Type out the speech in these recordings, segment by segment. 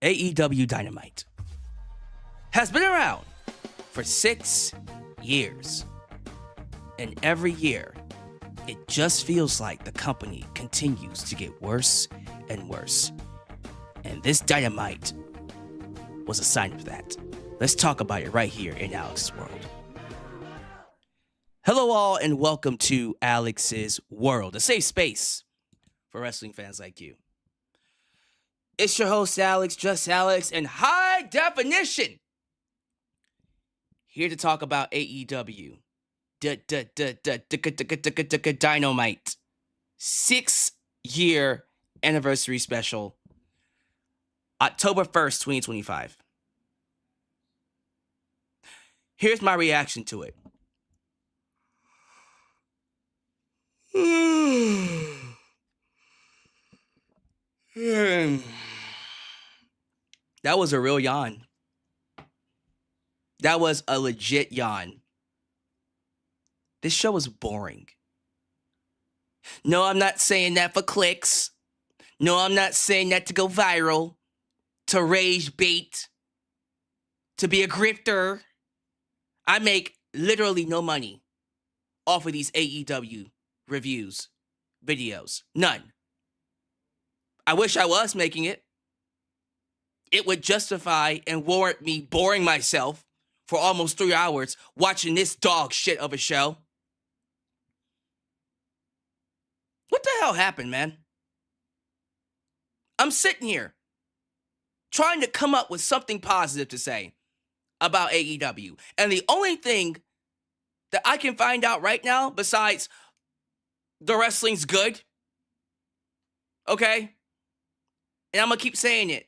AEW Dynamite has been around for 6 years. And every year, it just feels like the company continues to get worse and worse. And this Dynamite was a sign of that. Let's talk about it right here in Alyx's World. Hello all and welcome to Alyx's World, a safe space for wrestling fans like you. It's your host Alyx, just Alyx, in high definition. Here to talk about AEW Dynamite 6-year anniversary special, October 1st, 2025. Here's my reaction to it. That was a real yawn. That was a legit yawn. This show was boring. No, I'm not saying that for clicks. No, I'm not saying that to go viral, to rage bait, to be a grifter. I make literally no money off of these AEW reviews, videos. None. I wish I was making it. It would justify and warrant me boring myself for almost 3 hours watching this dog shit of a show. What the hell happened, man? I'm sitting here trying to come up with something positive to say about AEW. And the only thing that I can find out right now, besides the wrestling's good, okay? And I'm going to keep saying it.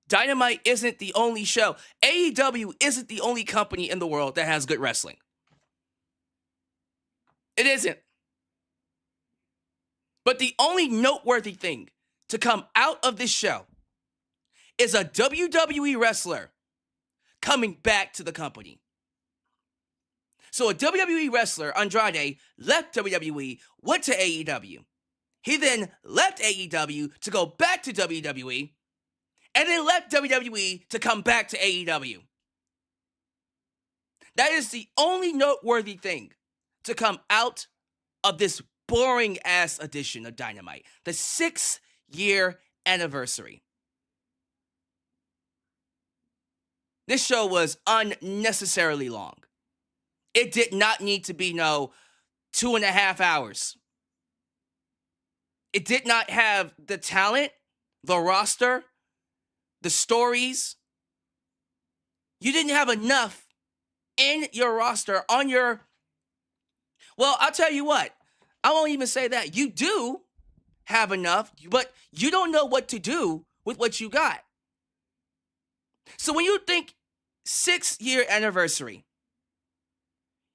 Dynamite isn't the only show. AEW isn't the only company in the world that has good wrestling. It isn't. But the only noteworthy thing to come out of this show is a WWE wrestler coming back to the company. So a WWE wrestler, Andrade, left WWE, went to AEW. He then left AEW to go back to WWE, and then left WWE to come back to AEW. That is the only noteworthy thing to come out of this boring-ass edition of Dynamite. The 6-year anniversary. This show was unnecessarily long. It did not need to be, 2.5 hours. It did not have the talent, the roster, the stories. You didn't have enough in your roster on your... Well, I'll tell you what. I won't even say that. You do have enough, but you don't know what to do with what you got. So when you think 6-year anniversary,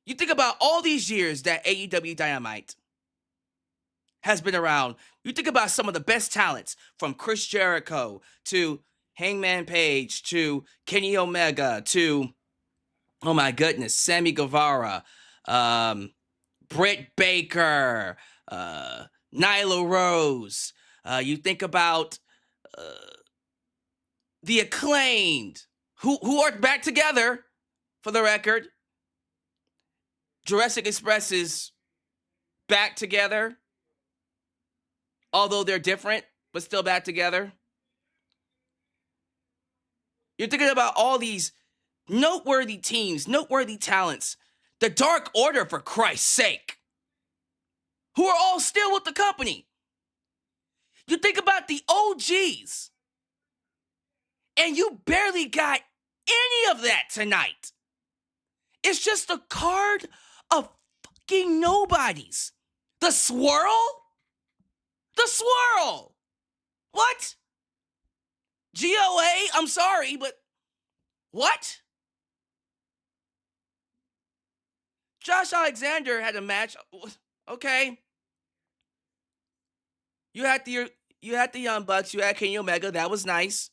you think about all these years that AEW Dynamite has been around. You think about some of the best talents, from Chris Jericho to Hangman Page to Kenny Omega to, oh my goodness, Sammy Guevara, Britt Baker, Nyla Rose. You think about the Acclaimed, who are back together, for the record. Jurassic Express is back together, although they're different, but still back together. You're thinking about all these noteworthy teams, noteworthy talents. The Dark Order, for Christ's sake, who are all still with the company. You think about the OGs, and you barely got any of that tonight. It's just a card of fucking nobodies. The Swirl? The Swirl! What? GOA? I'm sorry, but what? Josh Alexander had a match. Okay. You had the Young Bucks. You had Kenny Omega. That was nice.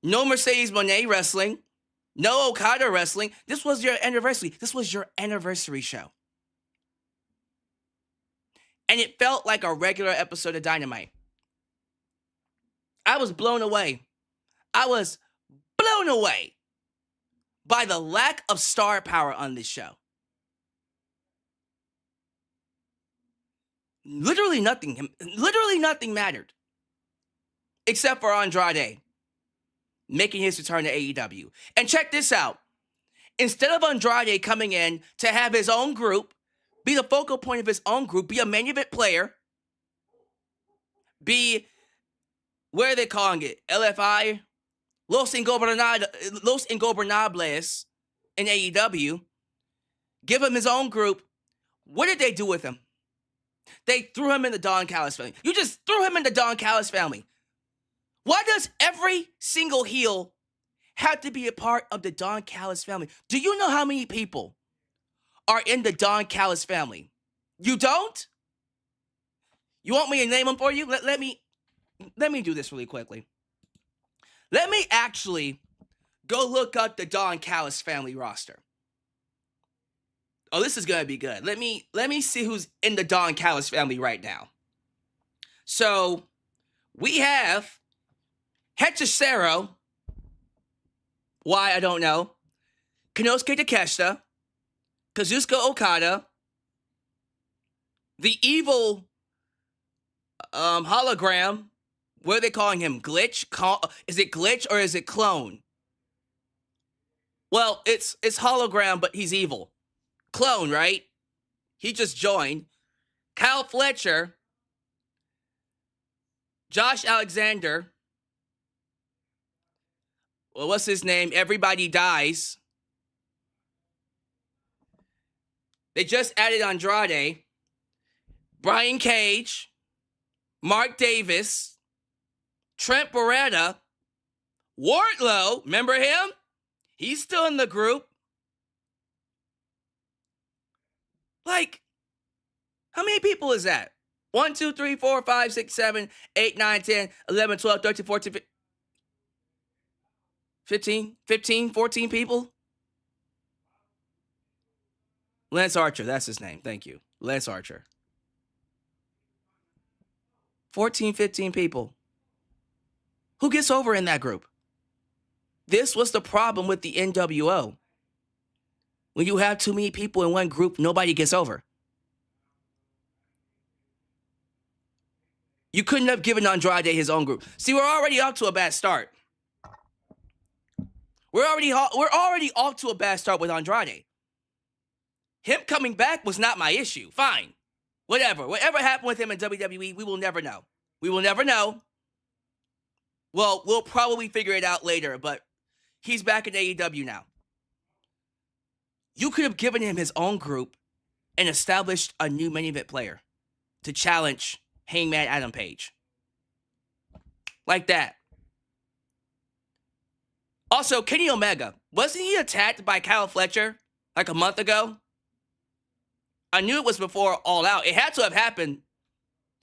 No Mercedes Moné wrestling. No Okada wrestling. This was your anniversary. This was your anniversary show. And it felt like a regular episode of Dynamite. I was blown away. I was blown away by the lack of star power on this show. Literally nothing mattered. Except for Andrade making his return to AEW. And check this out. Instead of Andrade coming in to have his own group, be the focal point of his own group, be a main event player, be, where are they calling it? LFI? Los Ingobernables in AEW. Give him his own group. What did they do with him? They threw him in the Don Callis family. You just threw him in the Don Callis family. Why does every single heel have to be a part of the Don Callis family? Do you know how many people are in the Don Callis family? You don't? You want me to name them for you? Let me do this really quickly. Let me actually go look up the Don Callis family roster. Oh, this is gonna be good. Let me see who's in the Don Callis family right now. So we have Hechicero. Why, I don't know. Konosuke Takeshita, Kazuchika Okada, the evil hologram. What are they calling him? Glitch? Is it Glitch or is it Clone? Well, it's hologram, but he's evil. Clone, right? He just joined. Kyle Fletcher, Josh Alexander. Well, what's his name? Everybody Dies. They just added Andrade, Brian Cage, Mark Davis, Trent Beretta, Wardlow. Remember him? He's still in the group. Like, how many people is that? 1, 2, 3, 4, 5, 6, 7, 8, 9, 10, 11, 12, 13, 14, 15, 14 people? Lance Archer, that's his name. Thank you. Lance Archer. 14, 15 people. Who gets over in that group? This was the problem with the NWO. When you have too many people in one group, nobody gets over. You couldn't have given Andrade his own group. See, we're already off to a bad start. We're already off to a bad start with Andrade. Him coming back was not my issue. Fine. Whatever. Whatever happened with him in WWE, we will never know. We will never know. Well, we'll probably figure it out later, but he's back in AEW now. You could have given him his own group and established a new main event player to challenge Hangman Adam Page. Like that. Also, Kenny Omega. Wasn't he attacked by Kyle Fletcher like a month ago? I knew it was before All Out. It had to have happened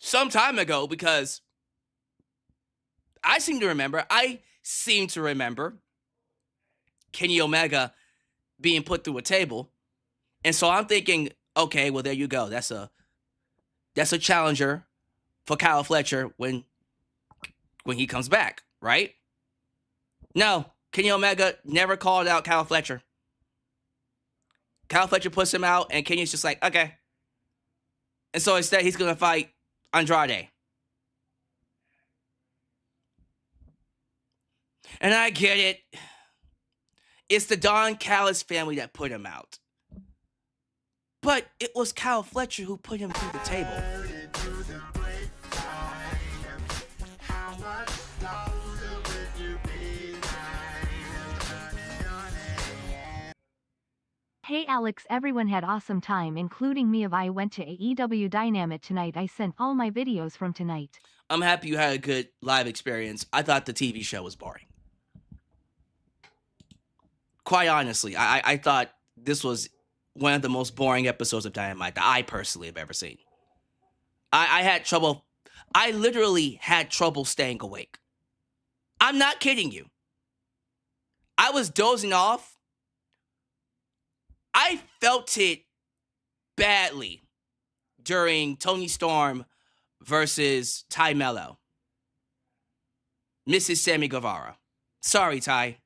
some time ago because I seem to remember Kenny Omega being put through a table. And so I'm thinking, okay, well, there you go. That's a challenger for Kyle Fletcher when he comes back, right? No, Kenny Omega never called out Kyle Fletcher. Kyle Fletcher puts him out, and Kenny's just like, okay. And so instead, he's going to fight Andrade. And I get it. It's the Don Callis family that put him out. But it was Kyle Fletcher who put him through the table. Hey Alyx, everyone had awesome time including me. I went to AEW Dynamite tonight. I sent all my videos from tonight. I'm happy you had a good live experience. I thought the TV show was boring. Quite honestly, I thought this was one of the most boring episodes of Dynamite that I personally have ever seen. I had trouble. I literally had trouble staying awake. I'm not kidding you. I was dozing off. I felt it badly during Toni Storm versus Ty Mello. Mrs. Sammy Guevara. Sorry, Ty.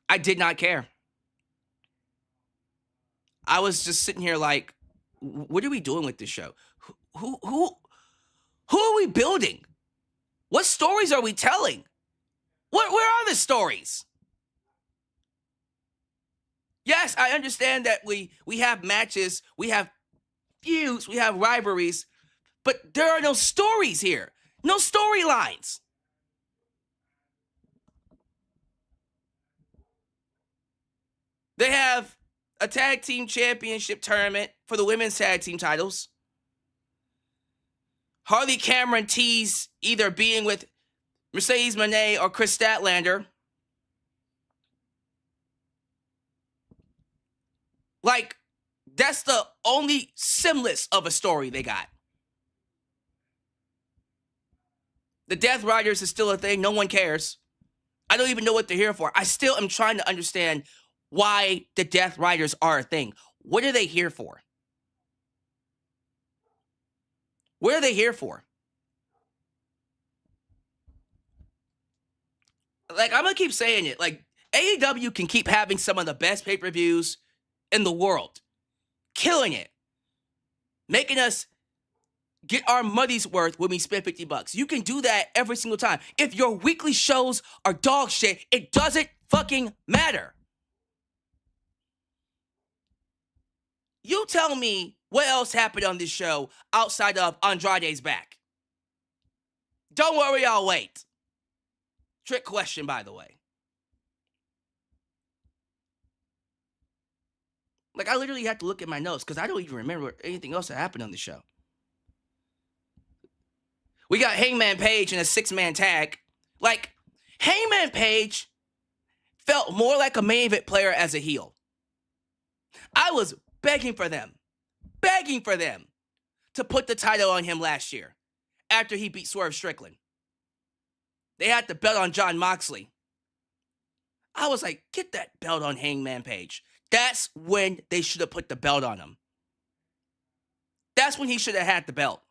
I did not care. I was just sitting here like, what are we doing with this show? Who are we building? What stories are we telling? Where are the stories? Yes, I understand that we have matches, we have feuds, we have rivalries, but there are no stories here. No storylines. They have a tag team championship tournament for the women's tag team titles. Harley Cameron teased either being with Mercedes Moné or Kris Statlander. Like, that's the only semblance of a story they got. The Death Riders is still a thing. No one cares. I don't even know what they're here for. I still am trying to understand why the Death Riders are a thing. What are they here for? What are they here for? Like, I'm going to keep saying it. Like, AEW can keep having some of the best pay-per-views in the world. Killing it. Making us get our money's worth when we spend $50. You can do that every single time. If your weekly shows are dog shit, it doesn't fucking matter. You tell me what else happened on this show outside of Andrade's back. Don't worry, I'll wait. Trick question, by the way. Like, I literally have to look at my notes because I don't even remember anything else that happened on the show. We got Hangman Page in a 6-man tag. Like, Hangman Page felt more like a main event player as a heel. I was begging for them to put the title on him last year after he beat Swerve Strickland. They had the belt on Jon Moxley. I was like, get that belt on Hangman Page. That's when they should have put the belt on him. That's when he should have had the belt.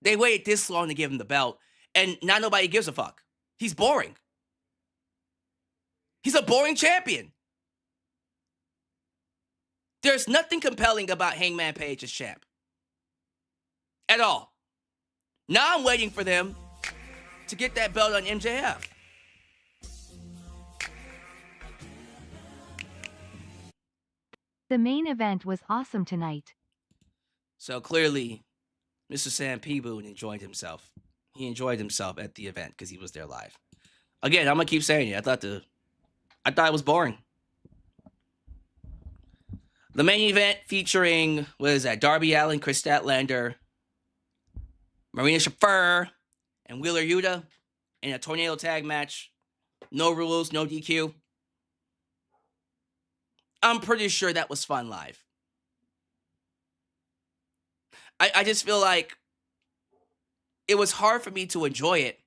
They waited this long to give him the belt, and now nobody gives a fuck. He's boring. He's a boring champion. There's nothing compelling about Hangman Page as champ. At all. Now I'm waiting for them to get that belt on MJF. The main event was awesome tonight. So clearly, Mr. Sam P-Boon enjoyed himself. He enjoyed himself at the event because he was there live. Again, I'm going to keep saying it. I thought it was boring. The main event featuring, Darby Allin, Kris Statlander, Marina Shafir, and Wheeler Yuta in a tornado tag match. No rules, no DQ. I'm pretty sure that was fun live. I just feel like it was hard for me to enjoy it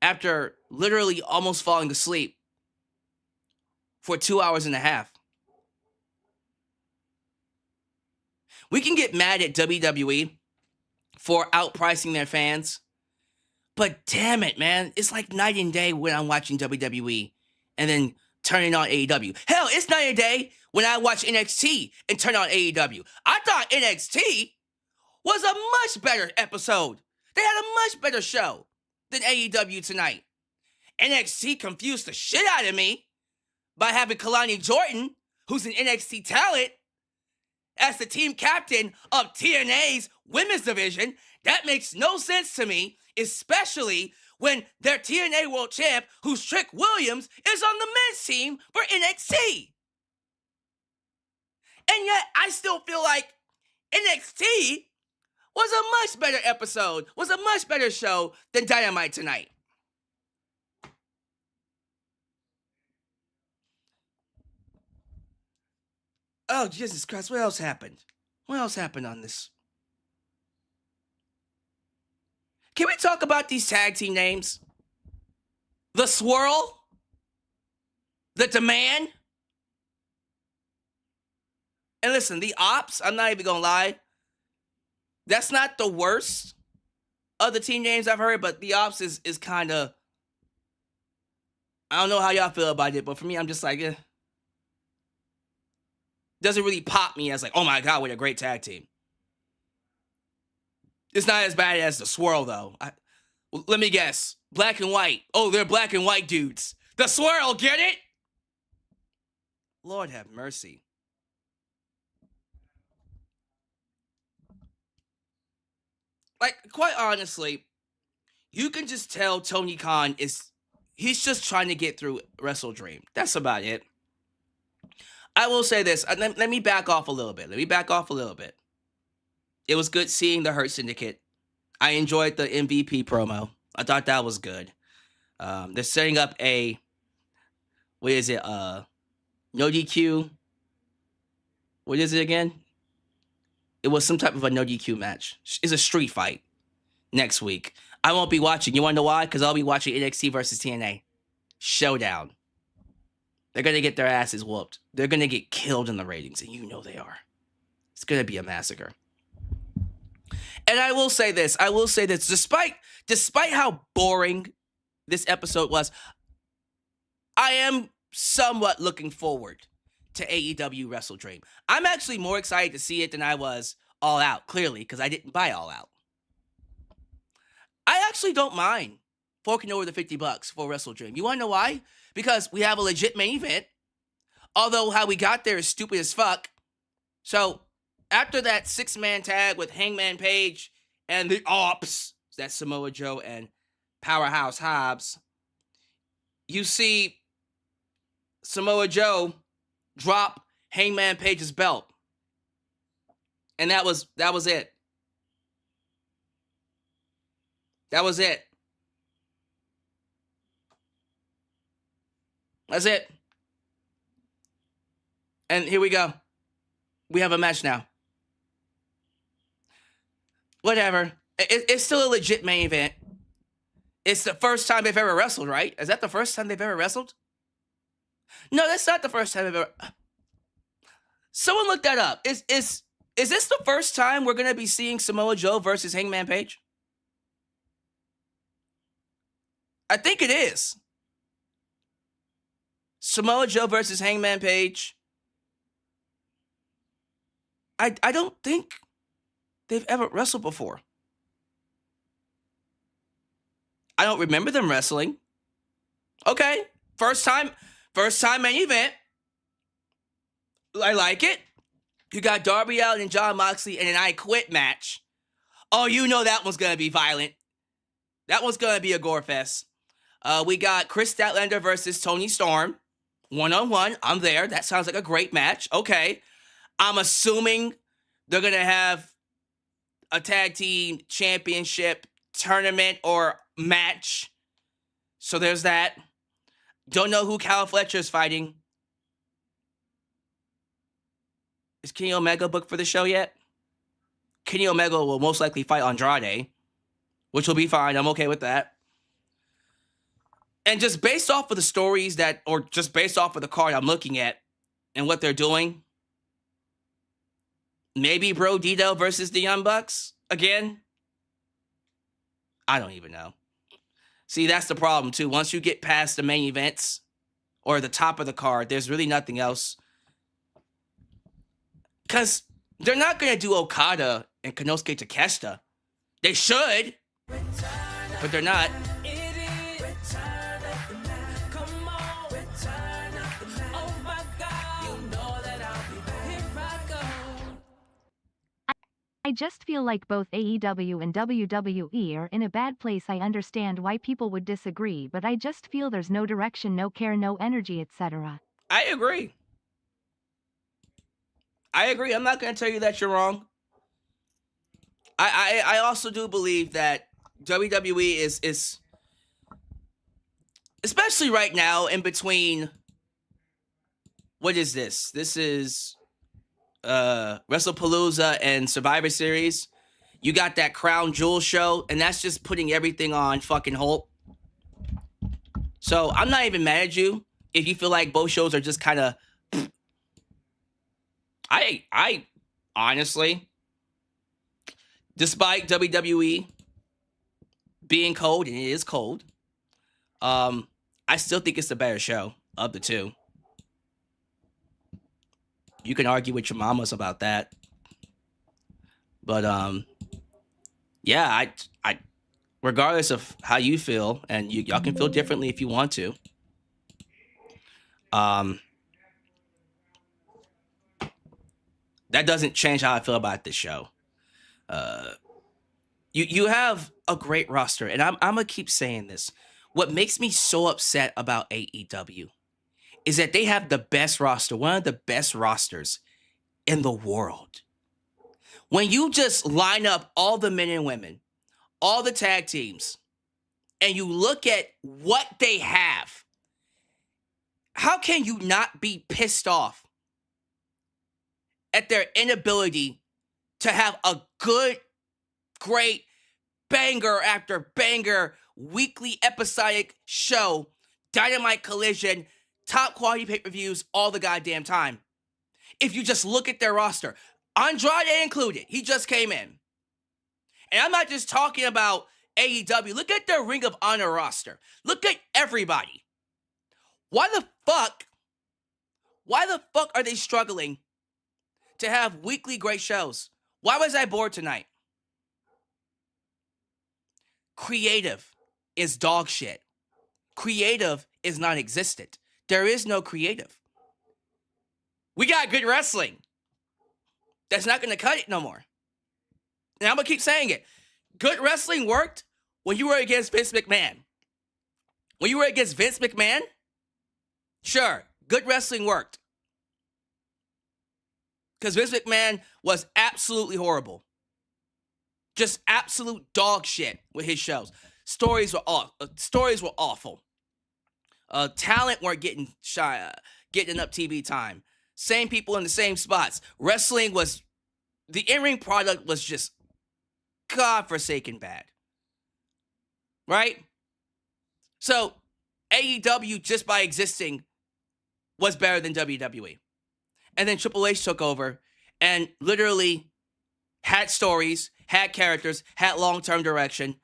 after literally almost falling asleep for 2 hours and a half. We can get mad at WWE for outpricing their fans, but damn it, man. It's like night and day when I'm watching WWE and then turning on AEW. Hell, it's night and day when I watch NXT and turn on AEW. I thought NXT was a much better episode. They had a much better show than AEW tonight. NXT confused the shit out of me by having Kalani Jordan, who's an NXT talent, as the team captain of TNA's women's division. That makes no sense to me, especially when their TNA World Champ, who's Trick Williams, is on the men's team for NXT. And yet, I still feel like NXT was a much better episode, was a much better show than Dynamite tonight. Oh, Jesus Christ, what else happened? What else happened on this? Can we talk about these tag team names? The Swirl? The Demand? And listen, the Opps, I'm not even gonna lie, that's not the worst other team names I've heard, but the Opps is kind of, I don't know how y'all feel about it, but for me, I'm just like, doesn't really pop me as like, oh my God, what a great tag team. It's not as bad as the Swirl, though. Let me guess. Black and white. Oh, they're black and white dudes. The Swirl, get it? Lord have mercy. Like, quite honestly, you can just tell Tony Khan he's just trying to get through WrestleDream. That's about it. I will say this. Let me back off a little bit. It was good seeing the Hurt Syndicate. I enjoyed the MVP promo. I thought that was good. They're setting up a, what is it? No DQ. What is it again? It was some type of a no DQ match. It's a street fight next week. I won't be watching. You want to know why? Because I'll be watching NXT versus TNA. Showdown. They're going to get their asses whooped. They're going to get killed in the ratings, and you know they are. It's going to be a massacre. And I will say this. Despite how boring this episode was, I am somewhat looking forward to AEW WrestleDream. I'm actually more excited to see it than I was All Out, clearly, because I didn't buy All Out. I actually don't mind forking over the $50 for WrestleDream. You want to know why? Because we have a legit main event, although how we got there is stupid as fuck. So, after that 6-man tag with Hangman Page and the Opps, that's Samoa Joe and Powerhouse Hobbs, you see Samoa Joe drop Hangman Page's belt. And that was it. That was it. That's it. And here we go. We have a match now. Whatever. It's still a legit main event. It's the first time they've ever wrestled, right? Is that the first time they've ever wrestled? No, that's not the first time they've ever... Someone look that up. Is this the first time we're going to be seeing Samoa Joe versus Hangman Page? I think it is. Samoa Joe versus Hangman Page. I don't think they've ever wrestled before. I don't remember them wrestling. Okay. First time main event. I like it. You got Darby Allin and Jon Moxley in an I Quit match. Oh, you know that one's going to be violent. That one's going to be a gore fest. We got Kris Statlander versus Toni Storm. 1-on-1. I'm there. That sounds like a great match. Okay. I'm assuming they're going to have a tag team championship tournament or match. So there's that. Don't know who Cal Fletcher is fighting. Is Kenny Omega booked for the show yet? Kenny Omega will most likely fight Andrade, which will be fine. I'm okay with that. And just based off of the stories or just based off of the card I'm looking at and what they're doing, maybe Brodido versus the Young Bucks again? I don't even know. See, that's the problem, too. Once you get past the main events or the top of the card, there's really nothing else. Because they're not going to do Okada and Konosuke Takeshita. They should, but they're not. I just feel like both AEW and WWE are in a bad place. I understand why people would disagree, but I just feel there's no direction, no care, no energy, etc. I agree. I'm not going to tell you that you're wrong. I also do believe that WWE is especially right now in between. What is this? This is WrestlePalooza and Survivor Series. You got that Crown Jewel show, and that's just putting everything on fucking hold. So I'm not even mad at you if you feel like both shows are just kind of. I honestly, despite WWE being cold, and it is cold. I still think it's the better show of the two. You can argue with your mamas about that. But yeah, I regardless of how you feel, and y'all can feel differently if you want to. That doesn't change how I feel about this show. You have a great roster, and I'm gonna keep saying this. What makes me so upset about AEW is that they have the best roster, one of the best rosters in the world. When you just line up all the men and women, all the tag teams, and you look at what they have, how can you not be pissed off at their inability to have a good, great, banger after banger, weekly episodic show, Dynamite Collision, top quality pay-per-views all the goddamn time? If you just look at their roster, Andrade included, he just came in. And I'm not just talking about AEW. Look at their Ring of Honor roster. Look at everybody. Why the fuck are they struggling to have weekly great shows? Why was I bored tonight? Creative is dog shit. Creative is non-existent. There is no creative. We got good wrestling. That's not going to cut it no more. And I'm going to keep saying it. Good wrestling worked when you were against Vince McMahon. When you were against Vince McMahon, sure, good wrestling worked. Because Vince McMahon was absolutely horrible. Just absolute dog shit with his shows. Stories were awful. Talent weren't getting enough TV time. Same people in the same spots. The in-ring product was just godforsaken bad. Right? So, AEW, just by existing, was better than WWE. And then Triple H took over and literally had stories, had characters, had long-term direction.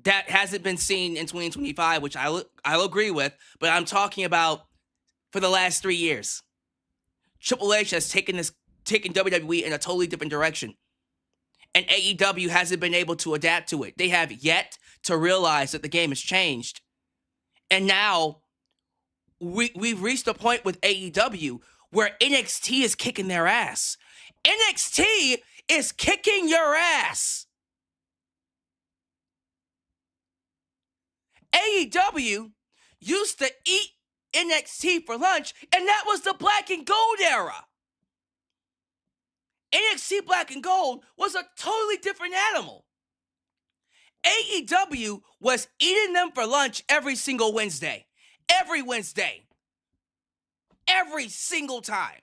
That hasn't been seen in 2025, which I'll agree with, but I'm talking about for the last 3 years. Triple H has taken WWE in a totally different direction. And AEW hasn't been able to adapt to it. They have yet to realize that the game has changed. And now we've reached a point with AEW where NXT is kicking their ass. NXT is kicking your ass. AEW used to eat NXT for lunch, and that was the black and gold era. NXT Black and Gold was a totally different animal. AEW was eating them for lunch every single Wednesday. Every Wednesday. Every single time.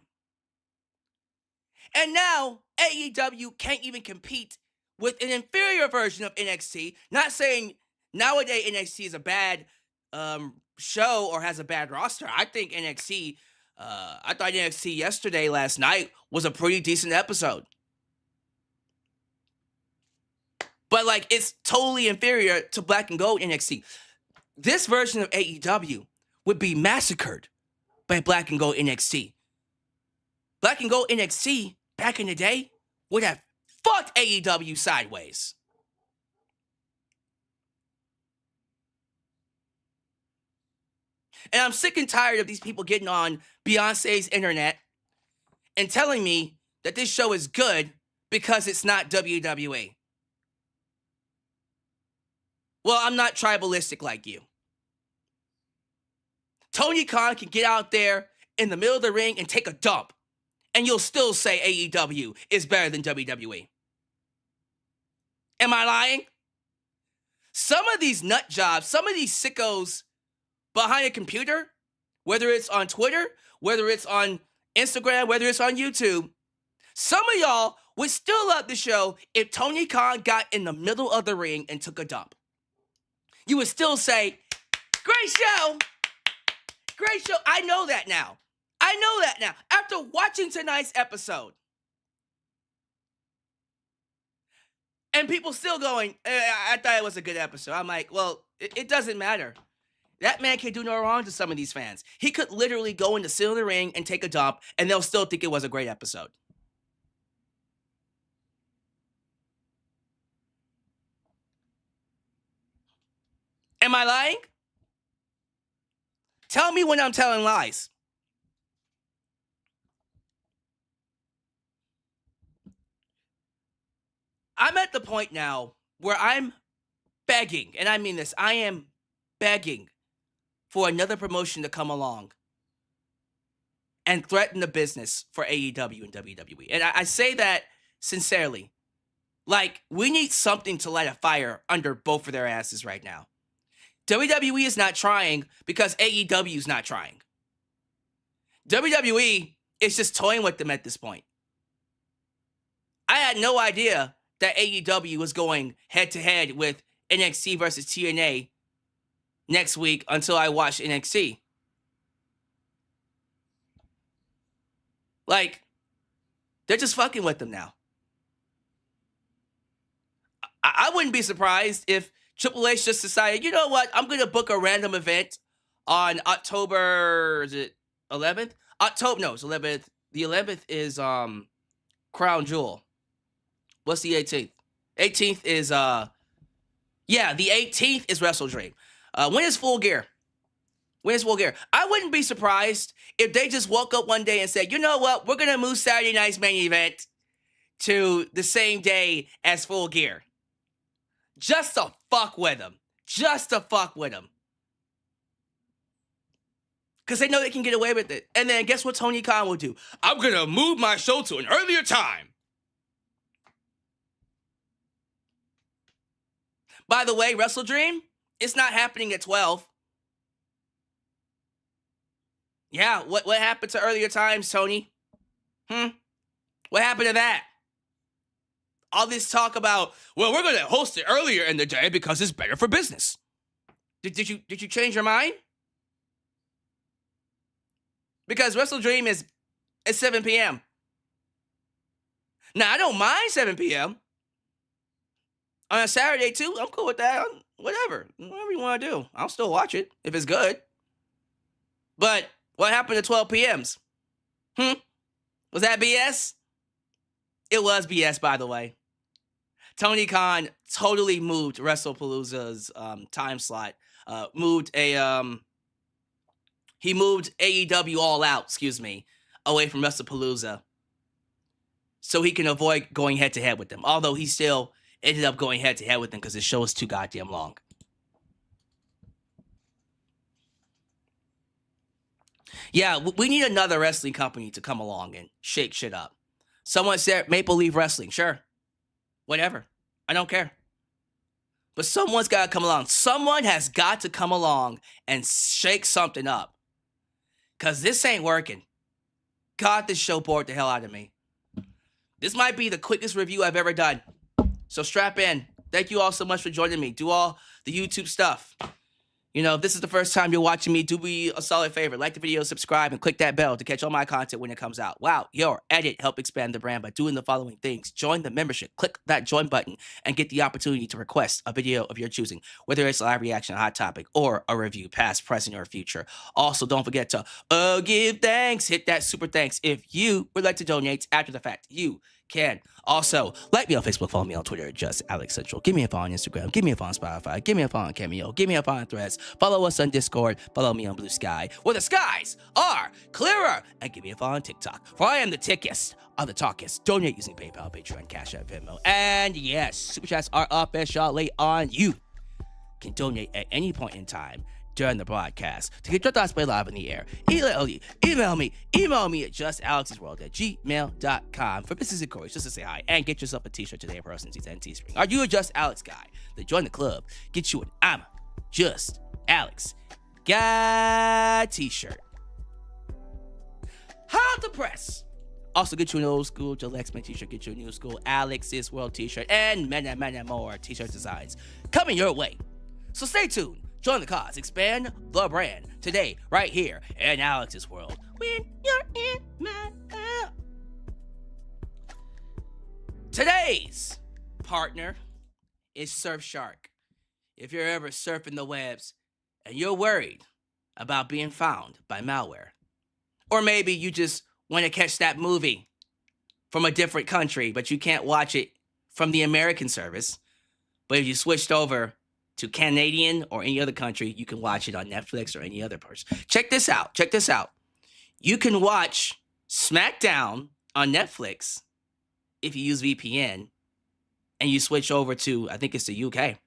And now AEW can't even compete with an inferior version of NXT. Not saying nowadays NXT is a bad show or has a bad roster. I think NXT, I thought NXT last night was a pretty decent episode. But it's totally inferior to Black and Gold NXT. This version of AEW would be massacred by Black and Gold NXT. Black and Gold NXT back in the day would have fucked AEW sideways. And I'm sick and tired of these people getting on Beyonce's internet and telling me that this show is good because it's not WWE. Well, I'm not tribalistic like you. Tony Khan can get out there in the middle of the ring and take a dump, and you'll still say AEW is better than WWE. Am I lying? Some of these nut jobs, some of these sickos behind a computer, whether it's on Twitter, whether it's on Instagram, whether it's on YouTube, some of y'all would still love the show if Tony Khan got in the middle of the ring and took a dump. You would still say, great show. Great show. I know that now. After watching tonight's episode. And people still going, I thought it was a good episode. I'm like, well, it doesn't matter. That man can do no wrong to some of these fans. He could literally go in the center of the ring and take a dump, and they'll still think it was a great episode. Am I lying? Tell me when I'm telling lies. I'm at the point now where I'm begging, and I mean this, I am begging for another promotion to come along and threaten the business for AEW and WWE. And I say that sincerely. Like, we need something to light a fire under both of their asses right now. WWE is not trying because AEW is not trying. WWE is just toying with them at this point. I had no idea that AEW was going head-to-head with NXT versus TNA next week until I watched NXT. Like, they're just fucking with them now. I wouldn't be surprised if Triple H just decided, you know what, I'm going to book a random event on October, is it 11th? October, no, it's 11th. The 11th is Crown Jewel. What's the 18th? 18th is, the 18th is WrestleDream. When is Full Gear? When is Full Gear? I wouldn't be surprised if they just woke up one day and said, you know what, we're going to move Saturday night's main event to the same day as Full Gear. Just to fuck with them. Just to fuck with them. Because they know they can get away with it. And then guess what Tony Khan will do? I'm going to move my show to an earlier time. By the way, WrestleDream, it's not happening at 12. Yeah, what happened to earlier times, Tony? What happened to that? All this talk about, well, we're going to host it earlier in the day because it's better for business. Did you change your mind? Because WrestleDream is at 7 p.m. Now, I don't mind 7 p.m. On a Saturday, too. I'm cool with that. Whatever you want to do. I'll still watch it if it's good. But what happened to 12 p.m.s? Was that BS? It was BS, by the way. Tony Khan totally moved WrestlePalooza's time slot. He moved AEW All Out, away from WrestlePalooza, so he can avoid going head-to-head with them. Although he still ended up going head-to-head with them because his show is too goddamn long. Yeah, we need another wrestling company to come along and shake shit up. Someone said Maple Leaf Wrestling. Sure. Whatever. I don't care. But someone's got to come along. Someone has got to come along and shake something up. Because this ain't working. God, this show bored the hell out of me. This might be the quickest review I've ever done. So strap in. Thank you all so much for joining me. Do all the YouTube stuff. You know, if this is the first time you're watching me, do me a solid favor. Like the video, subscribe, and click that bell to catch all my content when it comes out. Wow, your edit help expand the brand by doing the following things. Join the membership. Click that join button and get the opportunity to request a video of your choosing, whether it's a live reaction, a hot topic, or a review, past, present, or future. Also, don't forget to give thanks. Hit that super thanks. If you would like to donate after the fact, you can. Also, like me on Facebook, follow me on Twitter, just Alyx Central. Give me a follow on Instagram, give me a follow on Spotify, give me a follow on Cameo, give me a follow on Threads, follow us on Discord, follow me on Blue Sky, where the skies are clearer, and give me a follow on TikTok, for I am the tickest of the talkest. Donate using PayPal, Patreon, Cash App, Venmo, and yes, Super Chats are officially on. You can donate at any point in time during the broadcast to get your thoughts played live in the air. Email me at justalexsworld@gmail.com for business inquiries, just to say hi, and get yourself a t-shirt today for Rosen's and Teespring. Are you a Just Alex guy? Then join the club. Get you an I'm Just Alex guy t-shirt. Hot the press. Also, get you an old school Joe Lexman t-shirt, get you a new school Alex's World t-shirt, and many, many more t-shirt designs coming your way. So stay tuned. Join the cause, expand the brand today, right here in Alex's World. When you're in my world. Today's partner is Surfshark. If you're ever surfing the webs and you're worried about being found by malware, or maybe you just want to catch that movie from a different country, but you can't watch it from the American service, but if you switched over to Canadian or any other country, you can watch it on Netflix or any other person. Check this out. You can watch SmackDown on Netflix if you use VPN and you switch over to, I think it's the UK. I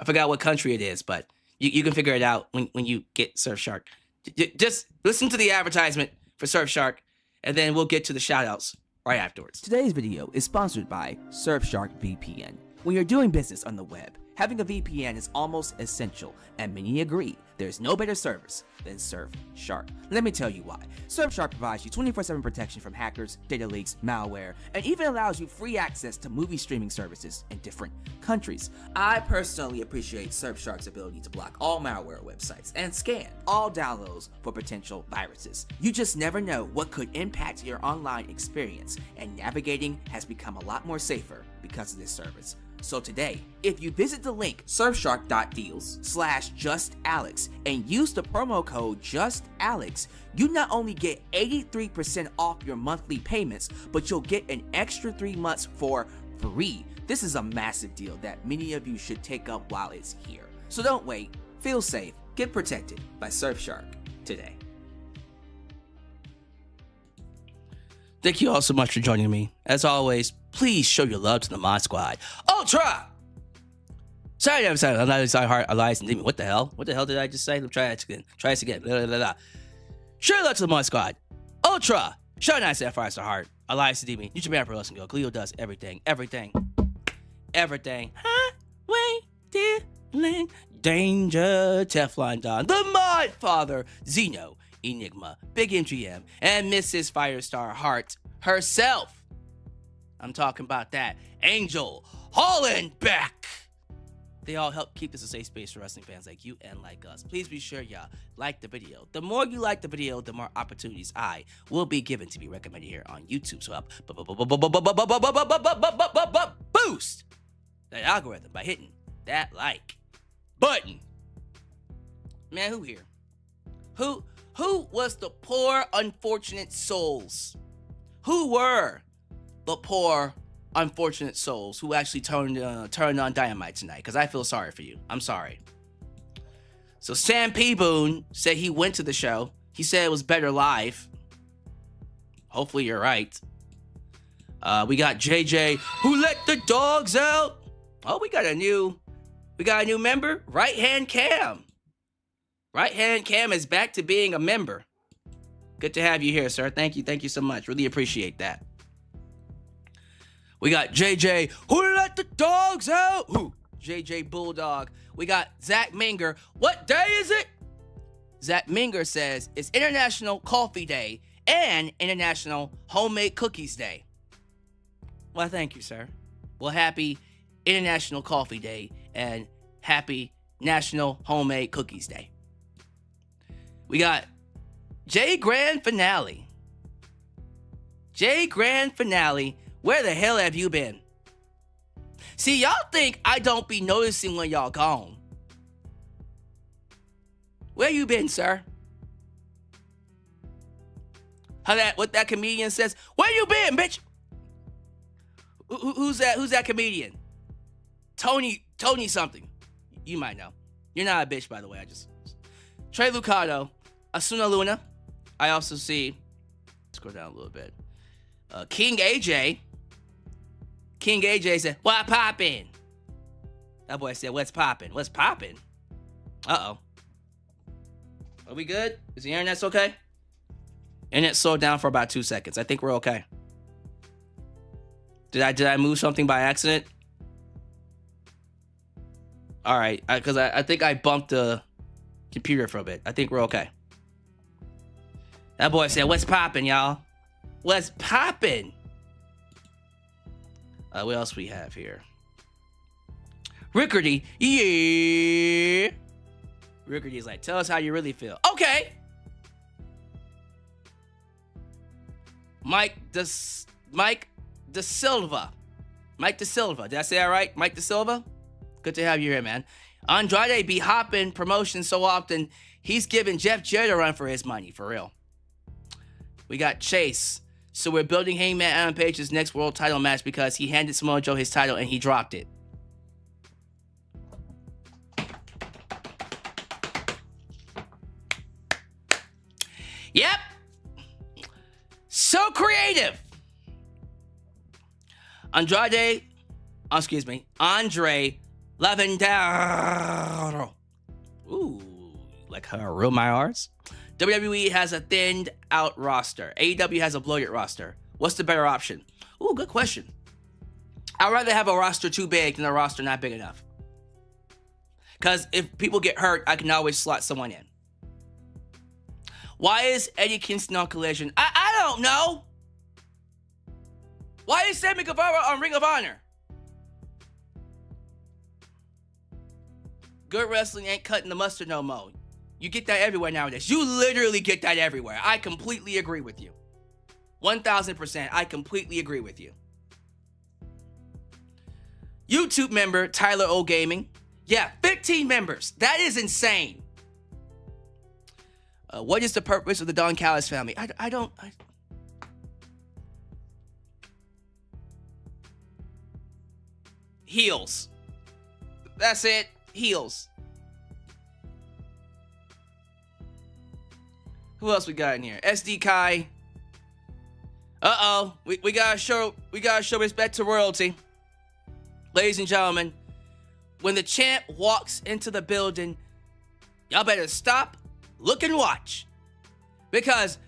forgot what country it is, but you can figure it out when you get Surfshark. Just listen to the advertisement for Surfshark, and then we'll get to the shout-outs right afterwards. Today's video is sponsored by Surfshark VPN. When you're doing business on the web, having a VPN is almost essential, and many agree there's no better service than Surfshark. Let me tell you why. Surfshark provides you 24/7 protection from hackers, data leaks, malware, and even allows you free access to movie streaming services in different countries. I personally appreciate Surfshark's ability to block all malware websites and scan all downloads for potential viruses. You just never know what could impact your online experience, and navigating has become a lot more safer because of this service. So today, if you visit the link surfshark.deals/justalex and use the promo code JustAlex, you not only get 83% off your monthly payments, but you'll get an extra 3 months for free. This is a massive deal that many of you should take up while it's here. So don't wait, feel safe, get protected by Surfshark today. Thank you all so much for joining me. As always, please show your love to the Mod Squad. Ultra! Sorry, I'm sorry. Elias and Demon. What the hell? What the hell did I just say? Let me try this again. Blah, blah, blah, blah. Show your love to the Mod Squad. Ultra! Show nice at Fires to Heart. Elias and Demon. New Japan Pro Wrestling Go. Cleo does everything. Highway dealing. Danger. Teflon Don. The Mod Father. Zeno. Enigma, Big MGM, and Mrs. Firestar Heart herself. I'm talking about that Angel Hollenbeck. They all help keep this a safe space for wrestling fans like you and like us. Please be sure y'all like the video. The more you like the video, the more opportunities I will be given to be recommended here on YouTube. So help boost that algorithm by hitting that like button. Man, who here? Who was the poor, unfortunate souls? Who were the poor, unfortunate souls who actually turned on Dynamite tonight? Because I feel sorry for you. I'm sorry. So Sam P-Boone said he went to the show. He said it was better live. Hopefully you're right. We got JJ, who let the dogs out. Oh, we got a new member. Right Hand Cam. Right Hand Cam is back to being a member. Good to have you here, sir. Thank you so much. Really appreciate that. We got JJ, who let the dogs out? Ooh, JJ Bulldog. We got Zach Minger. What day is it? Zach Minger says it's International Coffee Day and International Homemade Cookies Day. Well, thank you, sir. Well, happy International Coffee Day and happy National Homemade Cookies Day. We got J Grand Finale. J Grand Finale, where the hell have you been? See, y'all think I don't be noticing when y'all gone. Where you been, sir? What that comedian says? Where you been, bitch? Who's that comedian? Tony something. You might know. You're not a bitch, by the way. Trey Lucado, Asuna Luna. I also see, scroll down a little bit. King AJ. King AJ said, "What poppin'?" That boy said, "What's poppin'? What's poppin'?" Uh-oh. Are we good? Is the internet okay? Internet slowed down for about 2 seconds. I think we're okay. Did I move something by accident? All right, because I think I bumped the computer for a bit. I think we're okay. That boy said, "What's poppin', y'all? What's poppin'?" What else we have here? Rickardy, yeah. Rickardy's like, "Tell us how you really feel." Okay. Mike De Silva. Mike Da Silva. Did I say that right? Mike Da Silva? Good to have you here, man. Andrade be hopping promotions so often, he's giving Jeff Jarrett a run for his money, for real. We got Chase. So we're building Hangman Adam Page's next world title match because he handed Samoa Joe his title and he dropped it. Yep. So creative. Andre Lavandero. Ooh, like her real my R's? WWE has a thinned out roster. AEW has a bloated roster. What's the better option? Ooh, good question. I'd rather have a roster too big than a roster not big enough. Because if people get hurt, I can always slot someone in. Why is Eddie Kingston on Collision? I don't know. Why is Sammy Guevara on Ring of Honor? Good wrestling ain't cutting the mustard no more. You get that everywhere nowadays. You literally get that everywhere. I completely agree with you. 1000%. I completely agree with you. YouTube member Tyler O Gaming. Yeah, 15 members. That is insane. What is the purpose of the Don Callis family? I don't... Heels. That's it. Heels. Who else we got in here? SD Kai. Uh-oh. We gotta show respect to royalty. Ladies and gentlemen, when the champ walks into the building, y'all better stop, look, and watch. Because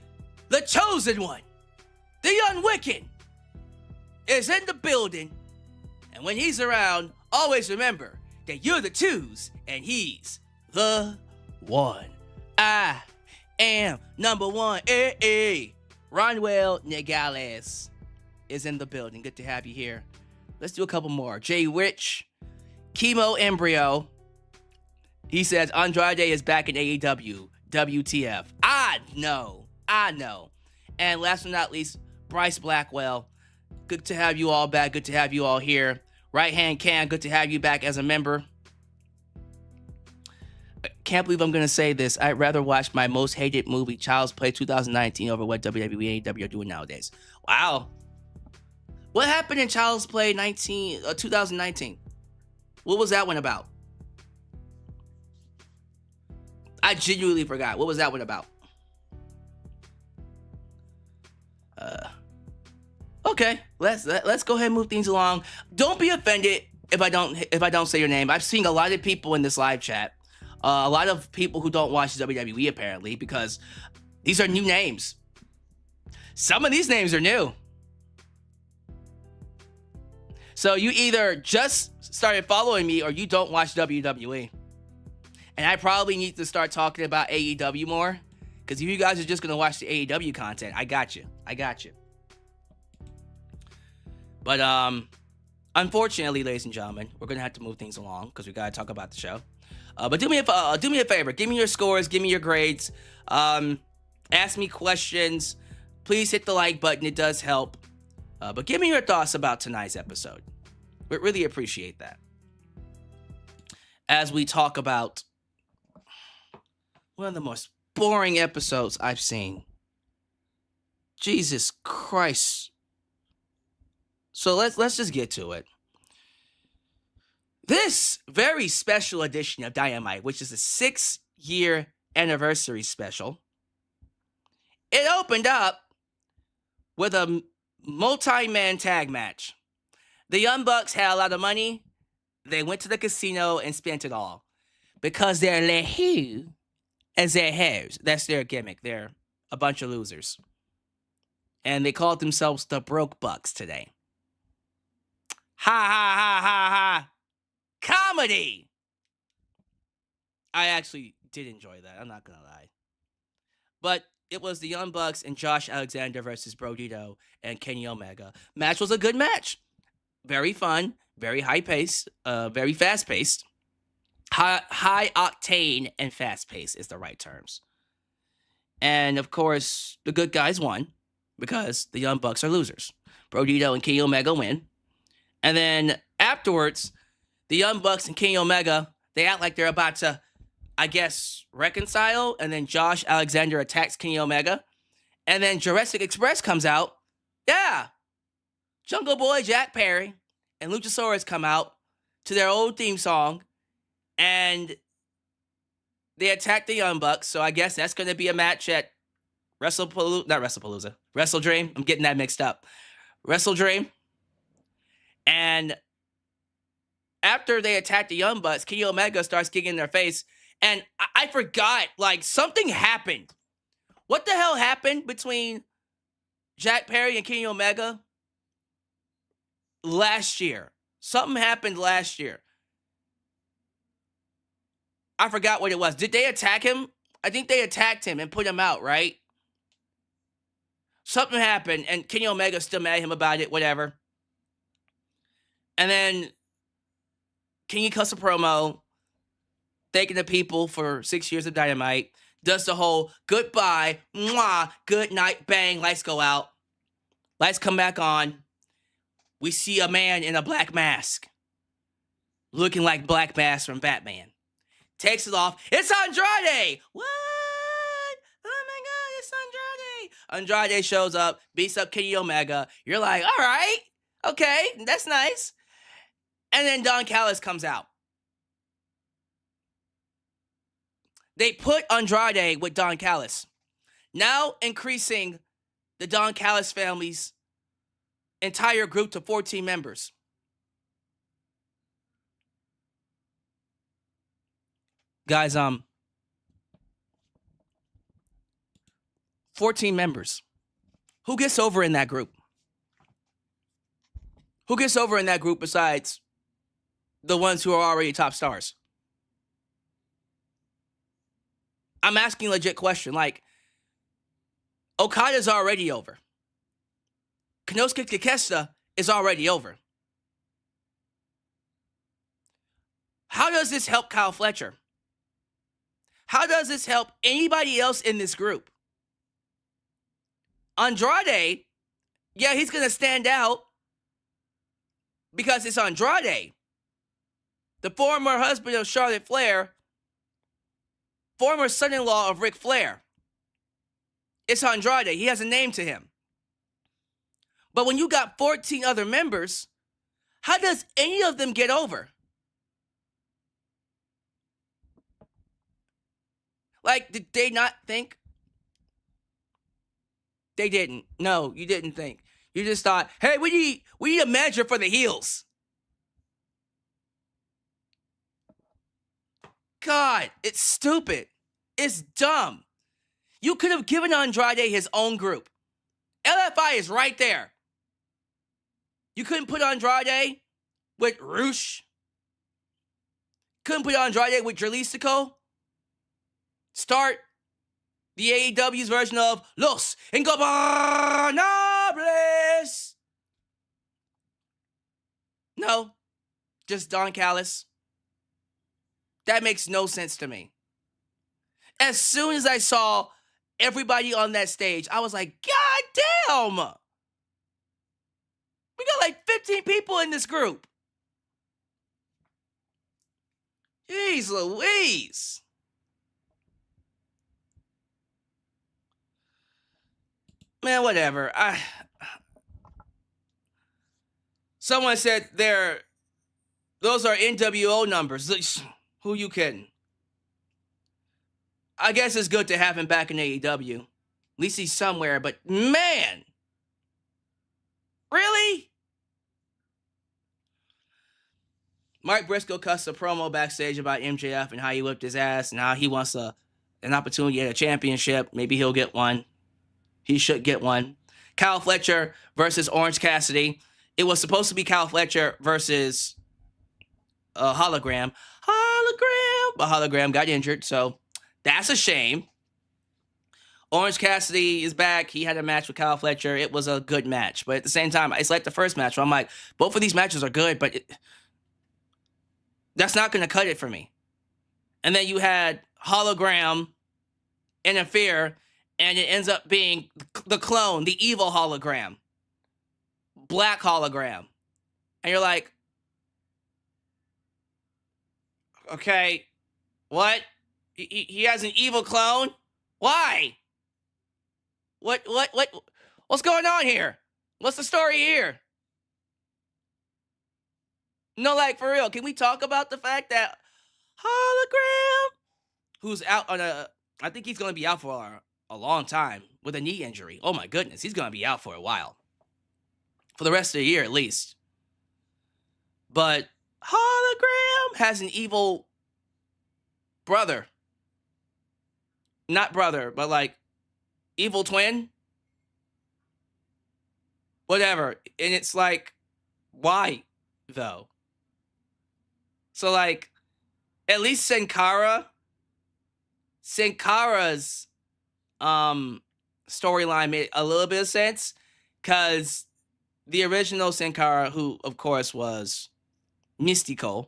the chosen one, the unwicked, is in the building. And when he's around, always remember that you're the twos and he's the one. I am number one. Ronwell Nogales is in the building. Good to have you here. Let's do a couple more. Jay Rich, Chemo Embryo. He says Andrade is back in AEW. WTF. I know. And last but not least, Bryce Blackwell. Good to have you all back. Good to have you all here. Right Hand Cam, good to have you back as a member. I can't believe I'm going to say this. I'd rather watch my most hated movie, Child's Play 2019, over what WWE and AEW are doing nowadays. Wow. What happened in Child's Play 2019? What was that one about? I genuinely forgot. What was that one about? Okay, let's go ahead and move things along. Don't be offended if I don't say your name. I've seen a lot of people in this live chat. A lot of people who don't watch WWE apparently, because these are new names. Some of these names are new. So you either just started following me or you don't watch WWE. And I probably need to start talking about AEW more. Because if you guys are just going to watch the AEW content, I got you. But unfortunately, ladies and gentlemen, we're going to have to move things along because we got to talk about the show. But do me a favor. Give me your scores. Give me your grades. Ask me questions. Please hit the like button. It does help. But give me your thoughts about tonight's episode. We really appreciate that. As we talk about one of the most boring episodes I've seen. Jesus Christ. So let's just get to it. This very special edition of Dynamite, which is a 6-year anniversary special, it opened up with a multi-man tag match. The Young Bucks had a lot of money. They went to the casino and spent it all. Because they're le who as their hairs. That's their gimmick. They're a bunch of losers. And they called themselves the Broke Bucks today. Ha ha ha ha ha. Comedy! I actually did enjoy that. I'm not gonna lie. But it was the Young Bucks and Josh Alexander versus Brodido and Kenny Omega. Match was a good match. Very fun, very high-paced, very fast-paced. High octane and fast-paced is the right terms. And, of course, the good guys won because the Young Bucks are losers. Brodido and Kenny Omega win. And then afterwards, the Young Bucks and Kenny Omega, they act like they're about to, I guess, reconcile. And then Josh Alexander attacks Kenny Omega. And then Jurassic Express comes out. Yeah. Jungle Boy, Jack Perry, and Luchasaurus come out to their old theme song. And they attack the Young Bucks. So I guess that's going to be a match at WrestleDream. I'm getting that mixed up. WrestleDream. And after they attack the Young Bucks, Kenny Omega starts kicking in their face. And I forgot, like, something happened. What the hell happened between Jack Perry and Kenny Omega last year? Something happened last year. I forgot what it was. Did they attack him? I think they attacked him and put him out, right? Something happened, and Kenny Omega's still mad at him about it, whatever. And then Kenny cuts a promo, thanking the people for 6 years of Dynamite, does the whole goodbye, mwah, good night, bang, lights go out. Lights come back on. We see a man in a black mask, looking like Black Mask from Batman. Takes it off. It's Andrade! What? Oh my God, it's Andrade! Andrade shows up, beats up Kenny Omega. You're like, all right, okay, that's nice. And then Don Callis comes out. They put Andrade with Don Callis, now increasing the Don Callis family's entire group to 14 members. Guys, 14 members. Who gets over in that group? Who gets over in that group besides the ones who are already top stars? I'm asking a legit question. Like, Okada's already over. Konosuke Takeshita is already over. How does this help Kyle Fletcher? How does this help anybody else in this group? Andrade, yeah, he's going to stand out because it's Andrade, the former husband of Charlotte Flair, former son-in-law of Ric Flair. It's Andrade. He has a name to him. But when you got 14 other members, how does any of them get over? Like, did they not think? They didn't. No, you didn't think. You just thought, hey, we need a manager for the heels. God, it's stupid. It's dumb. You could have given Andrade his own group. LFI is right there. You couldn't put Andrade with Roosh. Couldn't put Andrade with Jalisco. Start the AEW's version of Los Ingobernables. No, just Don Callis. That makes no sense to me. As soon as I saw everybody on that stage, I was like, God damn! We got like 15 people in this group. Jeez Louise. Man, whatever. Someone said those are NWO numbers. Who you kidding? I guess it's good to have him back in AEW. At least he's somewhere, but man! Really? Mike Briscoe cuts a promo backstage about MJF and how he whipped his ass and how he wants an opportunity at a championship. Maybe he'll get one. He should get one. Kyle Fletcher versus Orange Cassidy. It was supposed to be Kyle Fletcher versus Hologram. But Hologram got injured, so that's a shame. Orange Cassidy is back. He had a match with Kyle Fletcher. It was a good match. But at the same time, it's like the first match where I'm like, both of these matches are good, but that's not going to cut it for me. And then you had Hologram interfere, and it ends up being the clone, the evil Hologram. Black Hologram. And you're like, okay, what? He has an evil clone? Why? What's going on here? What's the story here? No, like, for real, can we talk about the fact that Hologram, who's out on I think he's going to be out for a long time with a knee injury. Oh my goodness, he's going to be out for a while. For the rest of the year, at least. But Hologram has an evil brother. Not brother, but like evil twin. Whatever. And it's like, why, though? So, like, at least Sin Cara's storyline made a little bit of sense, because the original Sin Cara, who of course was Mystico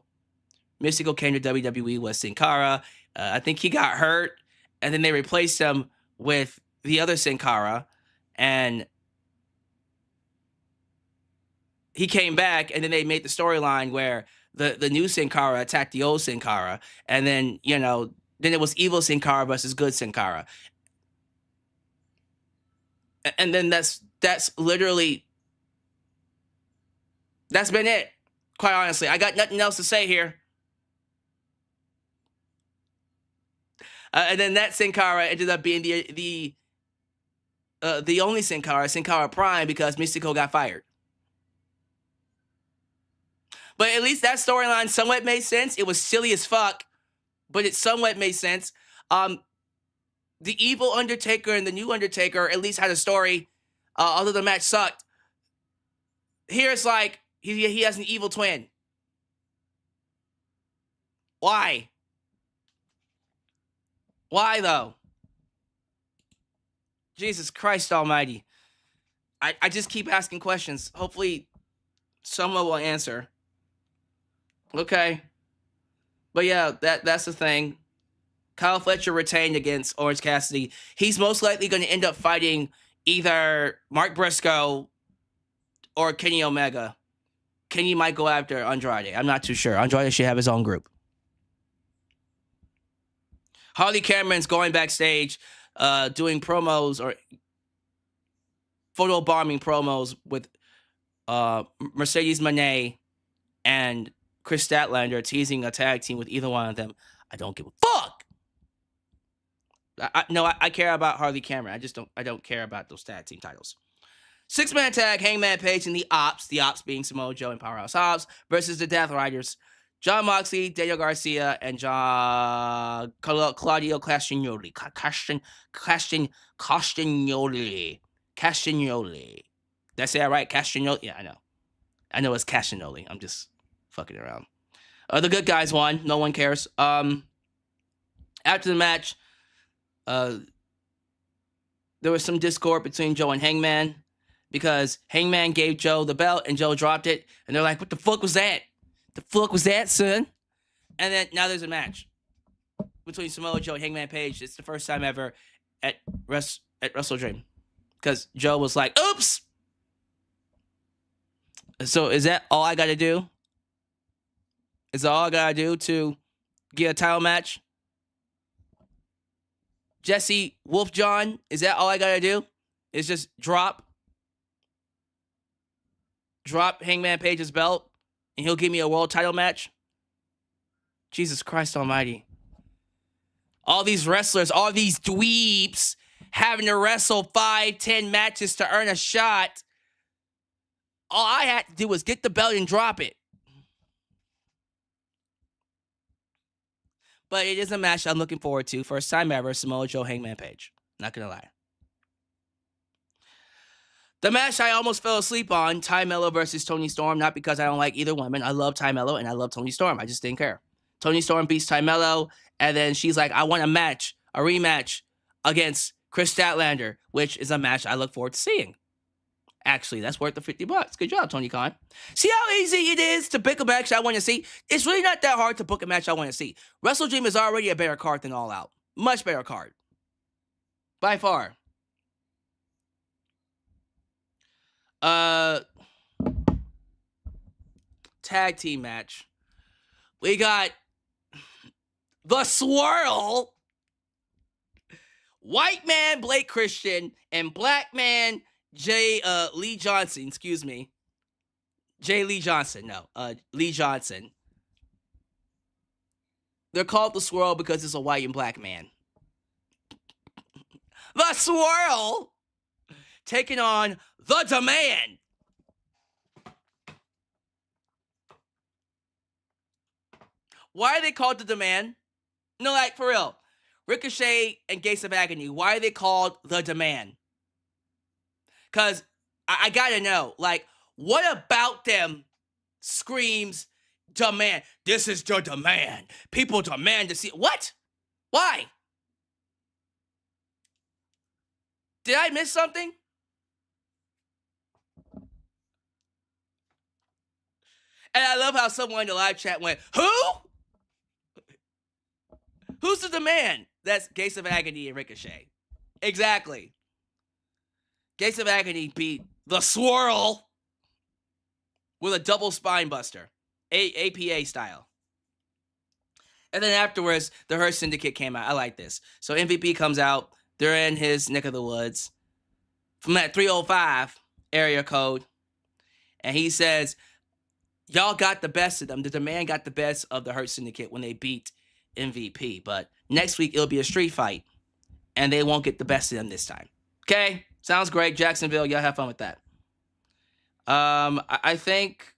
came to WWE, was Sin Cara. I think he got hurt, and then they replaced him with the other Sin Cara, and he came back, and then they made the storyline where the new Sin Cara attacked the old Sin Cara, and then, you know, then it was evil Sin Cara versus good Sin Cara. And then that's literally, that's been it. Quite honestly, I got nothing else to say here. And then that Sin Cara ended up being the only Sin Cara Prime, because Mystico got fired. But at least that storyline somewhat made sense. It was silly as fuck, but it somewhat made sense. The evil Undertaker and the new Undertaker at least had a story, although the match sucked. Here it's like, he has an evil twin. Why? Why, though? Jesus Christ almighty. I just keep asking questions. Hopefully someone will answer. Okay. But yeah, that's the thing. Kyle Fletcher retained against Orange Cassidy. He's most likely going to end up fighting either Mark Briscoe or Kenny Omega. Kenny might go after Andrade. I'm not too sure. Andrade should have his own group. Harley Cameron's going backstage, doing promos or photo bombing promos with Mercedes Moné and Kris Statlander, teasing a tag team with either one of them. I don't give a fuck. I care about Harley Cameron. I don't care about those tag team titles. 6-man tag, Hangman Page and the Opps being Samoa Joe and Powerhouse Hobbs, versus the Death Riders, Jon Moxley, Daniel Garcia, and Claudio Castagnoli. Castagnoli. Did I say that right? Castagnoli? Yeah, I know. I know it's Castagnoli. I'm just fucking around. The good guys won. No one cares. After the match, there was some discord between Joe and Hangman, because Hangman gave Joe the belt and Joe dropped it, and they're like, what the fuck was that? The fuck was that, son? And then now there's a match between Samoa Joe and Hangman Page. It's the first time ever at WrestleDream, because Joe was like, oops. So is that all I gotta do? Is that all I gotta do to get a title match? Jesse Wolfjohn, is that all I gotta do? Is just drop Hangman Page's belt, and he'll give me a world title match? Jesus Christ almighty. All these wrestlers, all these dweebs having to wrestle 5-10 matches to earn a shot. All I had to do was get the belt and drop it. But it is a match I'm looking forward to. First time ever, Samoa Joe, Hangman Page. Not gonna lie. The match I almost fell asleep on, Ty Mello versus Toni Storm, not because I don't like either woman. I love Ty Mello and I love Toni Storm. I just didn't care. Toni Storm beats Ty Mello, and then she's like, I want a rematch against Kris Statlander, which is a match I look forward to seeing. Actually, that's worth the $50. Good job, Tony Khan. See how easy it is to pick a match I want to see? It's really not that hard to book a match I want to see. WrestleDream is already a better card than All Out. Much better card. By far. tag team match. We got the Swirl, white man Blake Christian, and black man Lee Johnson. Excuse me. Lee Johnson. Lee Johnson. They're called the Swirl because it's a white and black man. The Swirl taking on the Demand. Why are they called the Demand? No, like, for real. Ricochet and Gates of Agony, why are they called the Demand? Because I gotta know, like, what about them screams demand? This is the demand. People demand to see. What? Why? Did I miss something? And I love how someone in the live chat went, who? Who's the Demand? That's Gates of Agony and Ricochet. Exactly. Gates of Agony beat the Swirl with a double spine buster. APA style. And then afterwards, the Hurt Syndicate came out. I like this. So MVP comes out. They're in his neck of the woods. From that 305 area code. And he says, y'all got the best of them. The Demand got the best of the Hurt Syndicate when they beat MVP. But next week, it'll be a street fight. And they won't get the best of them this time. Okay? Sounds great. Jacksonville, y'all have fun with that. I think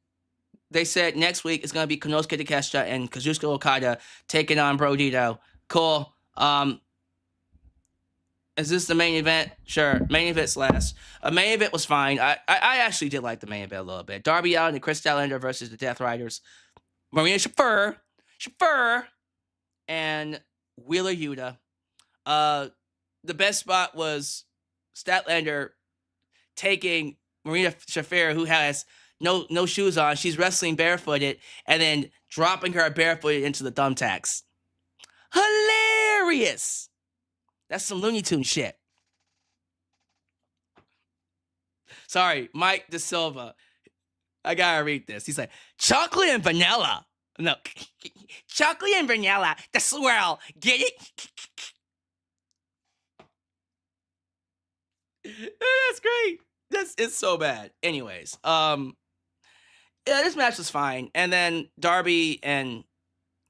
they said next week it's going to be Konosuke Takeshita and Kazuchika Okada taking on Brodido. Cool. Is this the main event? Sure. Main event's last. Main event was fine. I actually did like the main event a little bit. Darby Allin and Kris Statlander versus the Death Riders. Marina Shafir, and Wheeler Yuta. The best spot was Statlander taking Marina Shafir, who has no shoes on. She's wrestling barefooted, and then dropping her barefooted into the thumbtacks. Hilarious! That's some Looney Tunes shit. Sorry, Mike De Silva. I gotta read this. He's like, chocolate and vanilla. No, chocolate and vanilla. The Swirl. Get it? That's great. It's so bad. Anyways, yeah, this match was fine. And then Darby and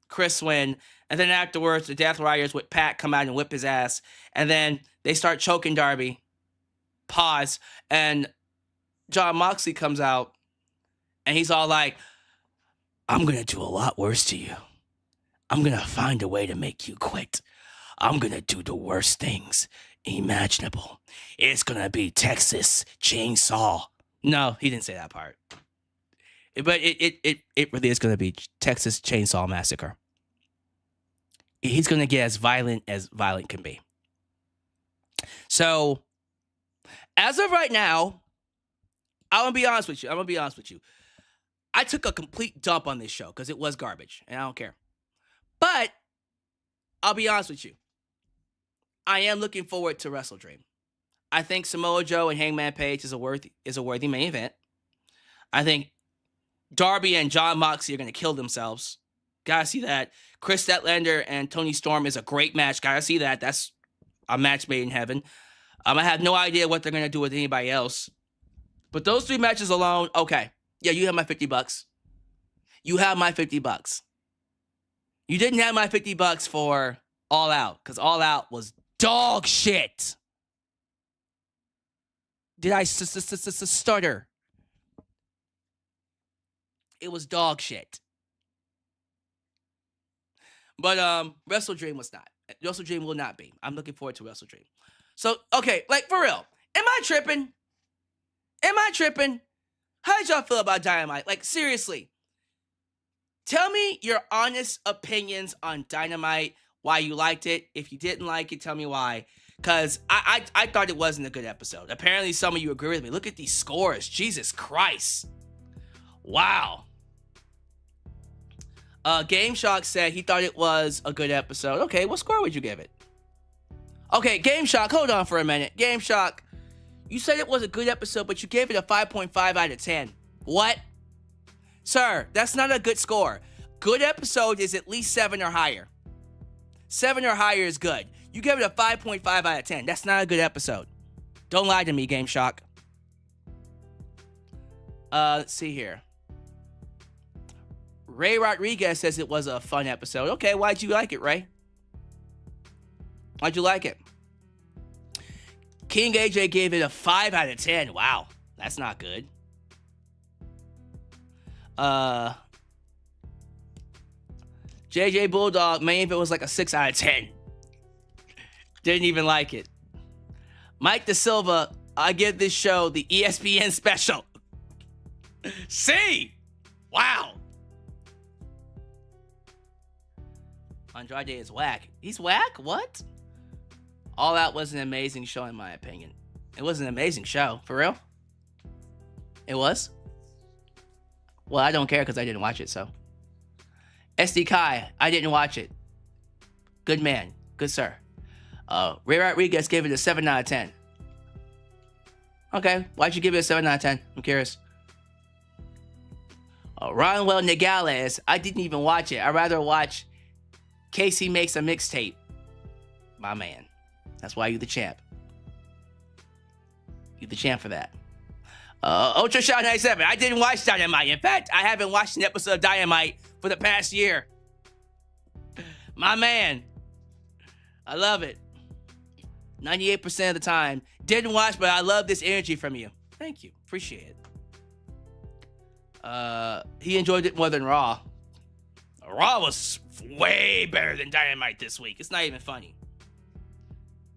Kris win. And then afterwards, the Death Riders with Pat come out and whip his ass. And then they start choking Darby. Pause. And Jon Moxley comes out. And he's all like, I'm going to do a lot worse to you. I'm going to find a way to make you quit. I'm going to do the worst things imaginable. It's going to be Texas Chainsaw. No, he didn't say that part. But it really is going to be Texas Chainsaw Massacre. He's going to get as violent can be. So, as of right now, I'm going to be honest with you. I took a complete dump on this show because it was garbage, and I don't care. But, I'll be honest with you. I am looking forward to WrestleDream. I think Samoa Joe and Hangman Page is a worthy main event. I think Darby and Jon Moxley are going to kill themselves. Gotta see that. Kris Statlander and Toni Storm is a great match. Gotta see that. That's a match made in heaven. I have no idea what they're going to do with anybody else. But those three matches alone, okay. Yeah, you have my $50. You have my $50. You didn't have my $50 for All Out, because All Out was dog shit. Did I stutter? It was dog shit. But WrestleDream was not. WrestleDream will not be. I'm looking forward to WrestleDream. So, okay, like, for real. Am I tripping? How did y'all feel about Dynamite? Like, seriously. Tell me your honest opinions on Dynamite, why you liked it. If you didn't like it, tell me why. Because I thought it wasn't a good episode. Apparently, some of you agree with me. Look at these scores. Jesus Christ. Wow. Game Shock said he thought it was a good episode. Okay, what score would you give it? Okay, Game Shock, hold on for a minute. Game Shock, you said it was a good episode, but you gave it a 5.5 out of 10. What? Sir, that's not a good score. Good episode is at least 7 or higher. 7 or higher is good. You give it a 5.5 out of 10. That's not a good episode. Don't lie to me, Game Shock. Let's see here. Ray Rodriguez says it was a fun episode. Okay, why'd you like it, Ray? Why'd you like it? King AJ gave it a 5 out of 10. Wow, that's not good. JJ Bulldog, main event was like a 6 out of 10. Didn't even like it. Mike Da Silva, I give this show the ESPN special. See? Wow. Andrade is whack. He's whack? What? All Out was an amazing show in my opinion. It was an amazing show. For real? It was? Well, I don't care because I didn't watch it, so. SD Kai, I didn't watch it. Good man. Good sir. Ray Rodriguez gave it a 7 out of 10. Okay, why'd you give it a 7 out of 10? I'm curious. Ronwell Nogales, I didn't even watch it. I'd rather watch Casey Makes a Mixtape. My man. That's why you're the champ. You're the champ for that. Ultra Shot 97, I didn't watch Dynamite. In fact, I haven't watched an episode of Dynamite for the past year. My man. I love it. 98% of the time. Didn't watch, but I love this energy from you. Thank you. Appreciate it. He enjoyed it more than Raw. Raw was way better than Dynamite this week. It's not even funny.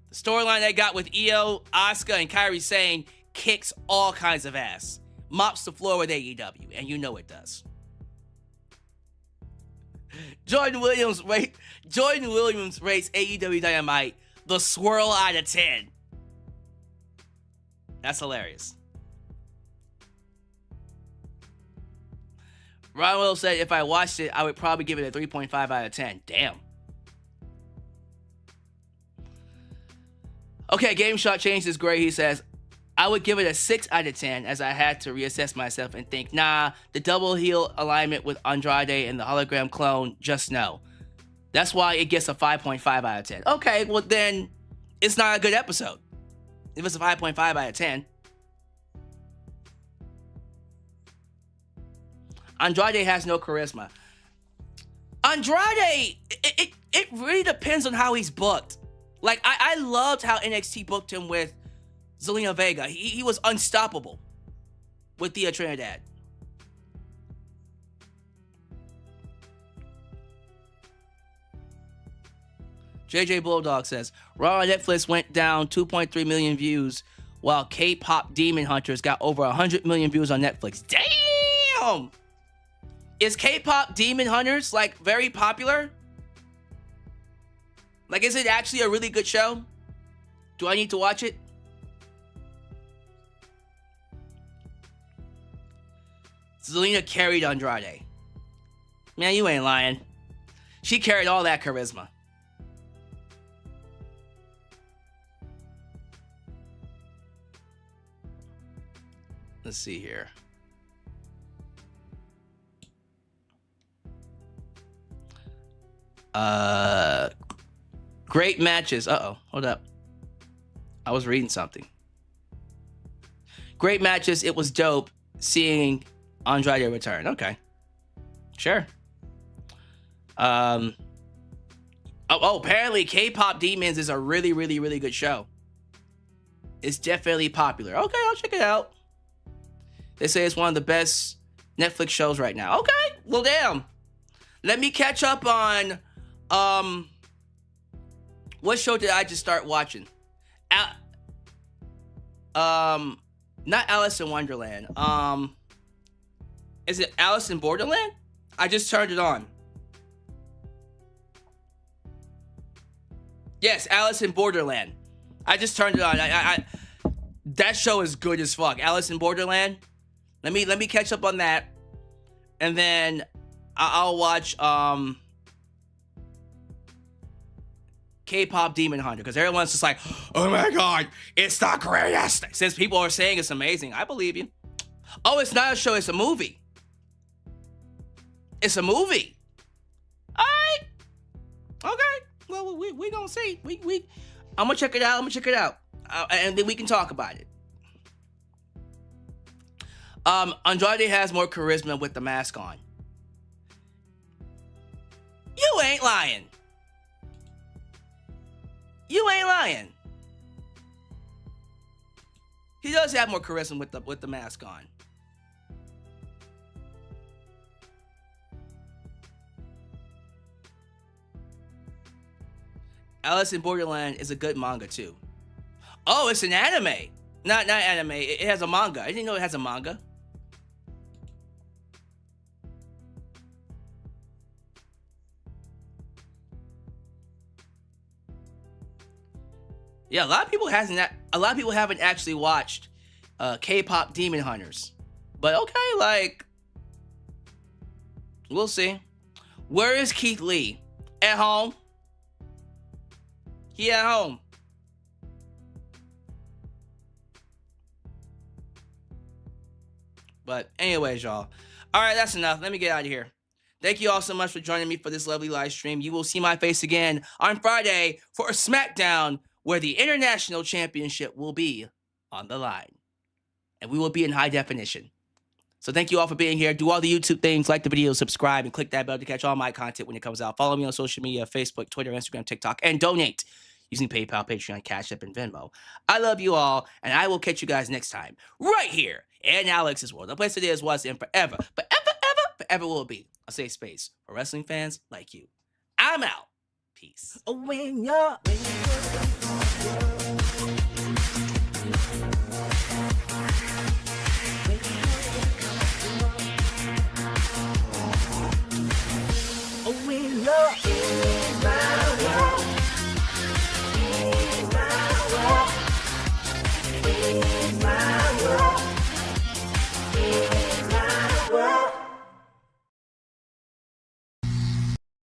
The storyline they got with Io, Asuka, and Kairi Sane kicks all kinds of ass. Mops the floor with AEW, and you know it does. Jordan Williams rates AEW Dynamite the swirl out of 10. That's hilarious. Ron Will said if I watched it, I would probably give it a 3.5 out of 10. Damn. Okay, Game Shot changed his grade. He says, I would give it a 6 out of 10 as I had to reassess myself and think, nah, the double heel alignment with Andrade and the hologram clone, just no. That's why it gets a 5.5 out of 10. Okay, well then, it's not a good episode. If it's a 5.5 out of 10. Andrade has no charisma. Andrade, it really depends on how he's booked. Like, I loved how NXT booked him with Zelina Vega. He was unstoppable with Thea Trinidad. JJ Bulldog says, Raw on Netflix went down 2.3 million views, while K-pop Demon Hunters got over 100 million views on Netflix. Damn! Is K-pop Demon Hunters, like, very popular? Like, is it actually a really good show? Do I need to watch it? Zelina carried Andrade. Man, you ain't lying. She carried all that charisma. Let's see here. Great matches. Uh-oh, hold up. I was reading something. Great matches. It was dope seeing Andrade return. Okay. Sure. Apparently K-pop Demons is a really, really, really good show. It's definitely popular. Okay, I'll check it out. They say it's one of the best Netflix shows right now. Okay, well, damn. Let me catch up on, what show did I just start watching? Not Alice in Wonderland. Is it Alice in Borderland? I just turned it on. Yes, Alice in Borderland. I just turned it on. That show is good as fuck. Alice in Borderland. Let me catch up on that, and then I'll watch K-pop Demon Hunter, because everyone's just like, oh my god, it's the greatest. Since people are saying it's amazing, I believe you. Oh, it's not a show, it's a movie. It's a movie. All right. Okay. Well, we gonna see. I'm gonna check it out. And then we can talk about it. Andrade has more charisma with the mask on. You ain't lying. He does have more charisma with the mask on. Alice in Borderland is a good manga too. Oh, it's an anime. Not anime. It has a manga. I didn't know it has a manga. Yeah, a lot of people haven't actually watched K-pop Demon Hunters. But okay, like, we'll see. Where is Keith Lee? At home? He at home. But anyways, y'all. All right, that's enough. Let me get out of here. Thank you all so much for joining me for this lovely live stream. You will see my face again on Friday for a SmackDown where the International Championship will be on the line. And we will be in high definition. So thank you all for being here. Do all the YouTube things, like the video, subscribe, and click that bell to catch all my content when it comes out. Follow me on social media, Facebook, Twitter, Instagram, TikTok, and donate using PayPal, Patreon, Cash App, and Venmo. I love you all, and I will catch you guys next time, right here in Alyx's World. The place it is, was, and forever will be a safe space for wrestling fans like you. I'm out. Peace. When you're